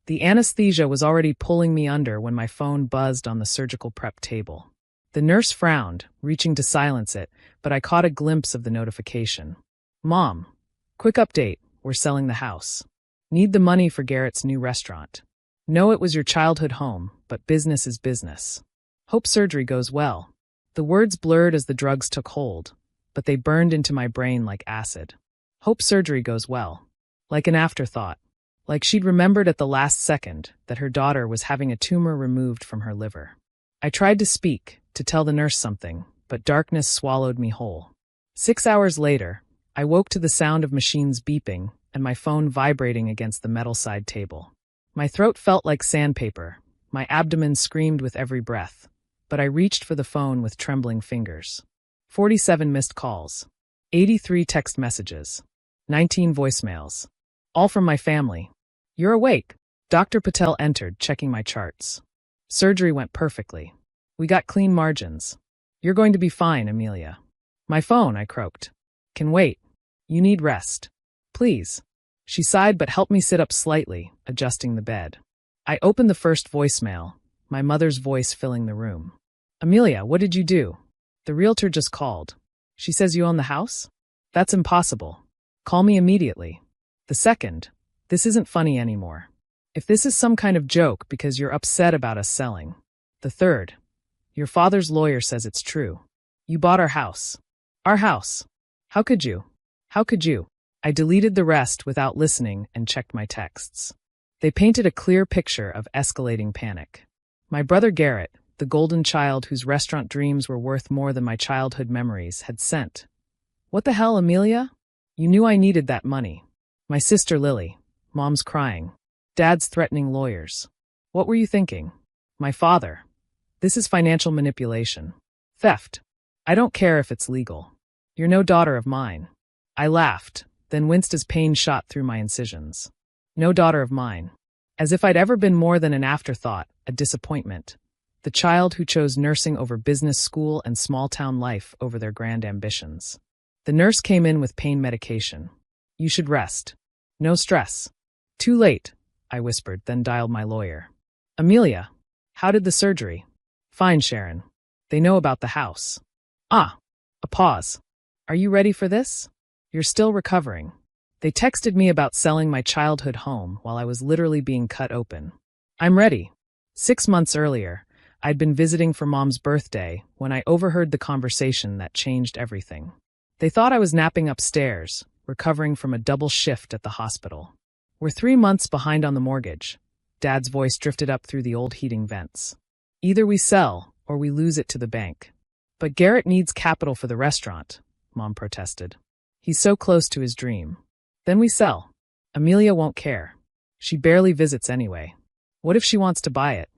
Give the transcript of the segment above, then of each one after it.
The anesthesia was already pulling me under when my phone buzzed on the surgical prep table. The nurse frowned, reaching to silence it, but I caught a glimpse of the notification. Mom, quick update, we're selling the house. Need the money for Garrett's new restaurant. Know it was your childhood home, but business is business. Hope surgery goes well. The words blurred as the drugs took hold, but they burned into my brain like acid. Hope surgery goes well. Like an afterthought. Like she'd remembered at the last second that her daughter was having a tumor removed from her liver. I tried to speak, to tell the nurse something, but darkness swallowed me whole. 6 hours later, I woke to the sound of machines beeping and my phone vibrating against the metal side table. My throat felt like sandpaper, my abdomen screamed with every breath, but I reached for the phone with trembling fingers. 47 missed calls, 83 text messages, 19 voicemails, all from my family. You're awake. Dr. Patel entered, checking my charts. Surgery went perfectly. We got clean margins. You're going to be fine, Amelia. My phone, I croaked. Can wait. You need rest. Please. She sighed but helped me sit up slightly, adjusting the bed. I opened the first voicemail, my mother's voice filling the room. Amelia, what did you do? The realtor just called. She says you own the house? That's impossible. Call me immediately. The second, this isn't funny anymore. If this is some kind of joke because you're upset about us selling. The third, your father's lawyer says it's true. You bought our house. Our house. How could you? How could you? I deleted the rest without listening and checked my texts. They painted a clear picture of escalating panic. My brother Garrett, the golden child whose restaurant dreams were worth more than my childhood memories, had sent. What the hell, Amelia? You knew I needed that money. My sister Lily. Mom's crying. Dad's threatening lawyers. What were you thinking? My father. This is financial manipulation. Theft. I don't care if it's legal. You're no daughter of mine. I laughed, then winced as pain shot through my incisions. No daughter of mine. As if I'd ever been more than an afterthought, a disappointment. The child who chose nursing over business school and small-town life over their grand ambitions. The nurse came in with pain medication. You should rest. No stress. Too late, I whispered, then dialed my lawyer. Amelia, how did the surgery? Fine, Sharon. They know about the house. Ah, a pause. Are you ready for this? You're still recovering. They texted me about selling my childhood home while I was literally being cut open. I'm ready. 6 months earlier, I'd been visiting for Mom's birthday when I overheard the conversation that changed everything. They thought I was napping upstairs, recovering from a double shift at the hospital. We're 3 months behind on the mortgage. Dad's voice drifted up through the old heating vents. Either we sell, or we lose it to the bank. But Garrett needs capital for the restaurant, Mom protested. He's so close to his dream. Then we sell. Amelia won't care. She barely visits anyway. What if she wants to buy it?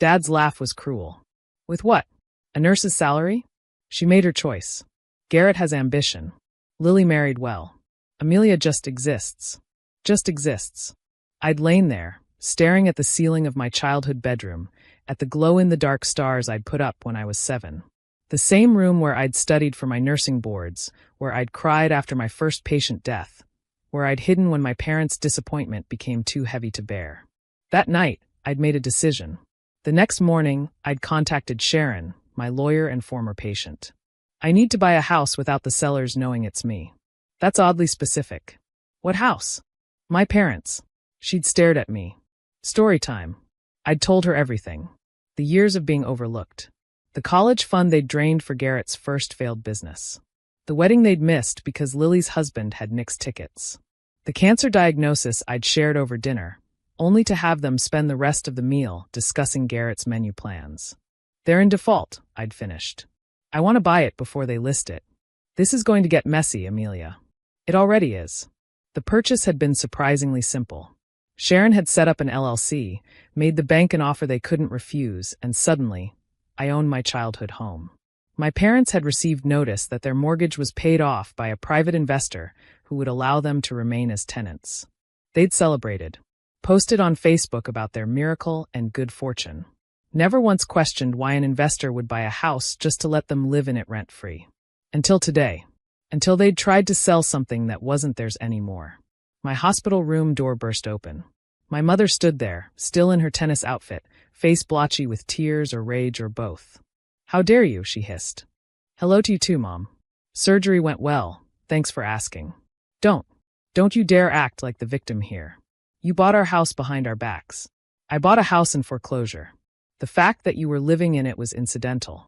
Dad's laugh was cruel. With what? A nurse's salary? She made her choice. Garrett has ambition. Lily married well. Amelia just exists. Just exists. I'd lain there, staring at the ceiling of my childhood bedroom, at the glow-in-the-dark stars I'd put up when I was 7. The same room where I'd studied for my nursing boards, where I'd cried after my first patient death, where I'd hidden when my parents' disappointment became too heavy to bear. That night, I'd made a decision. The next morning, I'd contacted Sharon, my lawyer and former patient. I need to buy a house without the sellers knowing it's me. That's oddly specific. What house? My parents. She'd stared at me. Story time. I'd told her everything. The years of being overlooked. The college fund they'd drained for Garrett's first failed business. The wedding they'd missed because Lily's husband had nixed tickets. The cancer diagnosis I'd shared over dinner, only to have them spend the rest of the meal discussing Garrett's menu plans. They're in default, I'd finished. I want to buy it before they list it. This is going to get messy, Amelia. It already is. The purchase had been surprisingly simple. Sharon had set up an LLC, made the bank an offer they couldn't refuse, and suddenly, I owned my childhood home. My parents had received notice that their mortgage was paid off by a private investor who would allow them to remain as tenants. They'd celebrated, posted on Facebook about their miracle and good fortune. Never once questioned why an investor would buy a house just to let them live in it rent-free. Until today. Until they'd tried to sell something that wasn't theirs anymore. My hospital room door burst open. My mother stood there, still in her tennis outfit, face blotchy with tears or rage or both. "How dare you," she hissed. "Hello to you too, Mom. Surgery went well, thanks for asking. Don't you dare act like the victim here. You bought our house behind our backs. I bought a house in foreclosure. The fact that you were living in it was incidental."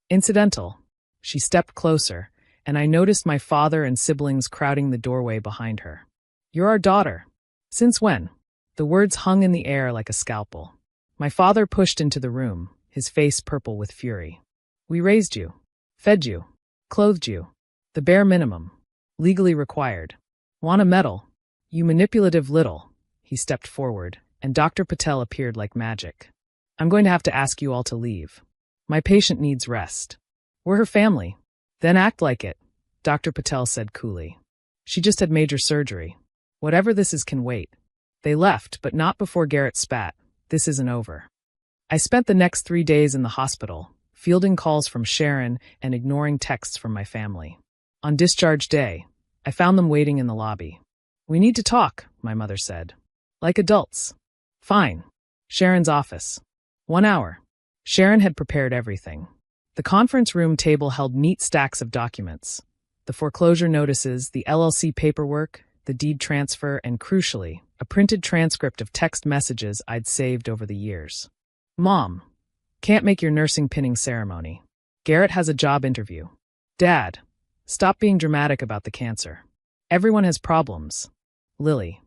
Incidental? She stepped closer, and I noticed my father and siblings crowding the doorway behind her. "You're our daughter. Since when?" The words hung in the air like a scalpel. My father pushed into the room, his face purple with fury. "We raised you, fed you, clothed you. The bare minimum. Legally required. Want a medal? You manipulative little." He stepped forward, and Dr. Patel appeared like magic. "I'm going to have to ask you all to leave. My patient needs rest." "We're her family." "Then act like it," Dr. Patel said coolly. "She just had major surgery. Whatever this is can wait." They left, but not before Garrett spat. "This isn't over." I spent the next 3 days in the hospital, fielding calls from Sharon and ignoring texts from my family. On discharge day, I found them waiting in the lobby. "We need to talk," my mother said. "Like adults." "Fine." Sharon's office. 1 hour. Sharon had prepared everything. The conference room table held neat stacks of documents. The foreclosure notices, the LLC paperwork, the deed transfer, and crucially, a printed transcript of text messages I'd saved over the years. "Mom, can't make your nursing pinning ceremony. Garrett has a job interview." "Dad, stop being dramatic about the cancer. Everyone has problems." "Lily,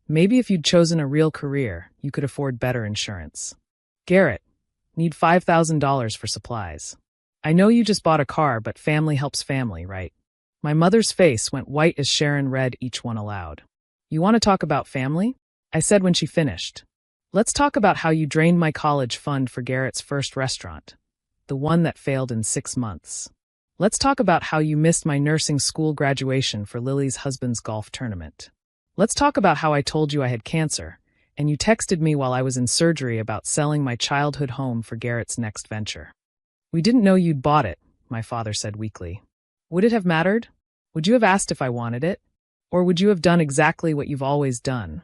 maybe if you'd chosen a real career, you could afford better insurance." "Garrett, need $5,000 for supplies." "I know you just bought a car, but family helps family, right?" My mother's face went white as Sharon read each one aloud. "You want to talk about family?" I said when she finished. "Let's talk about how you drained my college fund for Garrett's first restaurant, the one that failed in 6 months. Let's talk about how you missed my nursing school graduation for Lily's husband's golf tournament. Let's talk about how I told you I had cancer, and you texted me while I was in surgery about selling my childhood home for Garrett's next venture." "We didn't know you'd bought it," my father said weakly. "Would it have mattered? Would you have asked if I wanted it? Or would you have done exactly what you've always done?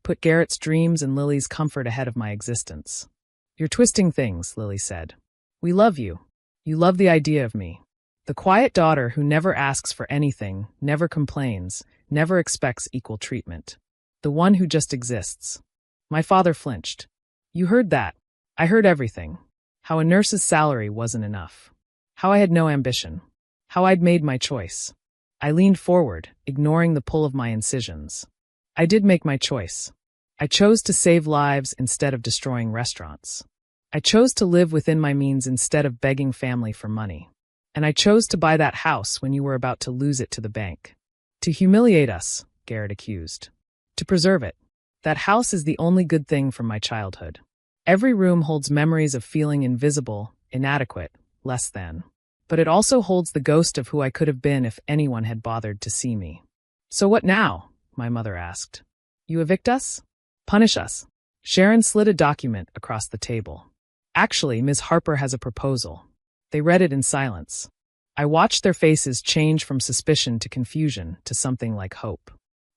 Put Garrett's dreams and Lily's comfort ahead of my existence." "You're twisting things," Lily said. "We love you. You love the idea of me. The quiet daughter who never asks for anything, never complains, never expects equal treatment. The one who just exists." My father flinched. "You heard that. I heard everything. How a nurse's salary wasn't enough. How I had no ambition. How I'd made my choice." I leaned forward, ignoring the pull of my incisions. "I did make my choice. I chose to save lives instead of destroying restaurants. I chose to live within my means instead of begging family for money. And I chose to buy that house when you were about to lose it to the bank. To humiliate us," Garrett accused. "To preserve it. That house is the only good thing from my childhood. Every room holds memories of feeling invisible, inadequate, less than. But it also holds the ghost of who I could have been if anyone had bothered to see me." "So what now?" my mother asked. "You evict us? Punish us?" Sharon slid a document across the table. "Actually, Ms. Harper has a proposal." They read it in silence. I watched their faces change from suspicion to confusion to something like hope.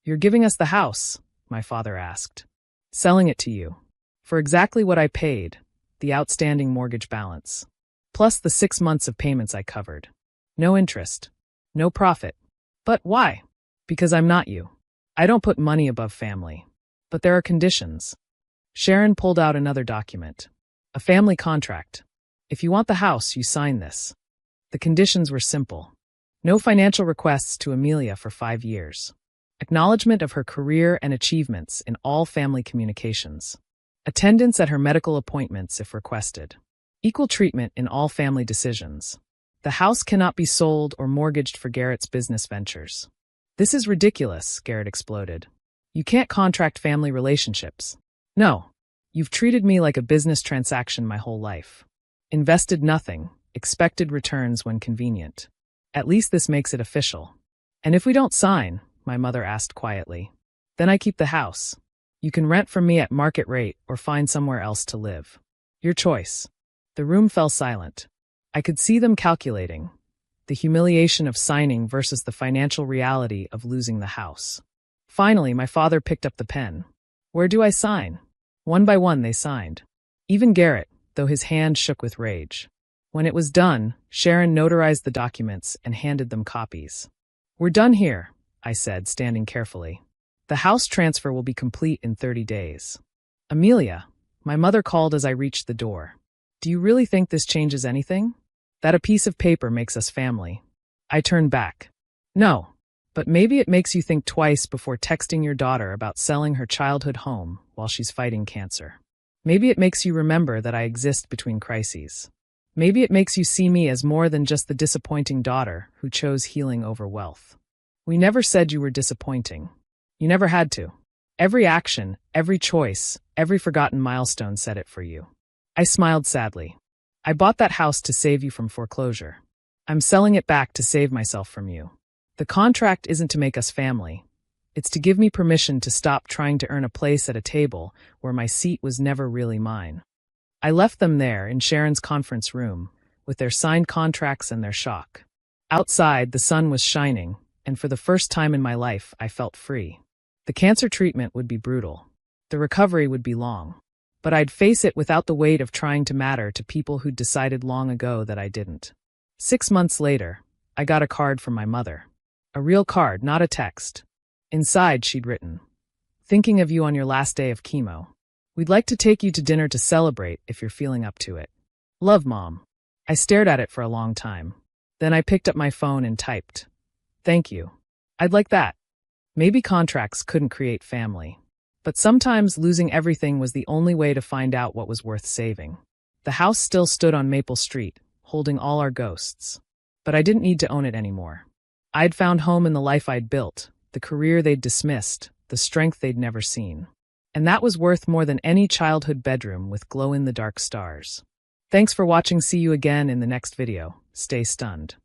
"You're giving us the house?" my father asked. "Selling it to you. For exactly what I paid, the outstanding mortgage balance. Plus the 6 months of payments I covered. No interest. No profit. But why? Because I'm not you. I don't put money above family. But there are conditions." Sharon pulled out another document. "A family contract. If you want the house, you sign this." The conditions were simple. No financial requests to Amelia for 5 years. Acknowledgement of her career and achievements in all family communications. Attendance at her medical appointments if requested. Equal treatment in all family decisions. The house cannot be sold or mortgaged for Garrett's business ventures. "This is ridiculous," Garrett exploded. "You can't contract family relationships. No. You've treated me like a business transaction my whole life. Invested nothing, expected returns when convenient. At least this makes it official." "And if we don't sign," my mother asked quietly, "then I keep the house. You can rent from me at market rate or find somewhere else to live. Your choice." The room fell silent. I could see them calculating. The humiliation of signing versus the financial reality of losing the house. Finally, my father picked up the pen. Where do I sign? One by one they signed. Even Garrett, though his hand shook with rage. When it was done, Sharon notarized the documents and handed them copies. We're done here, I said, standing carefully. The house transfer will be complete in 30 days. Amelia, my mother called as I reached the door. Do you really think this changes anything? That a piece of paper makes us family. I turned back. No, but maybe it makes you think twice before texting your daughter about selling her childhood home while she's fighting cancer. Maybe it makes you remember that I exist between crises. Maybe it makes you see me as more than just the disappointing daughter who chose healing over wealth. We never said you were disappointing. You never had to. Every action, every choice, every forgotten milestone said it for you. I smiled sadly. I bought that house to save you from foreclosure. I'm selling it back to save myself from you. The contract isn't to make us family. It's to give me permission to stop trying to earn a place at a table where my seat was never really mine. I left them there in Sharon's conference room, with their signed contracts and their shock. Outside, the sun was shining, and for the first time in my life, I felt free. The cancer treatment would be brutal. The recovery would be long. But I'd face it without the weight of trying to matter to people who'd decided long ago that I didn't. 6 months later, I got a card from my mother. A real card, not a text. Inside, she'd written, "Thinking of you on your last day of chemo. We'd like to take you to dinner to celebrate if you're feeling up to it. Love, Mom." I stared at it for a long time. Then I picked up my phone and typed, "Thank you. I'd like that." Maybe contracts couldn't create family. But sometimes losing everything was the only way to find out what was worth saving. The house still stood on Maple Street, holding all our ghosts. But I didn't need to own it anymore. I'd found home in the life I'd built, the career they'd dismissed, the strength they'd never seen. And that was worth more than any childhood bedroom with glow-in-the-dark stars. Thanks for watching. See you again in the next video. Stay stunned.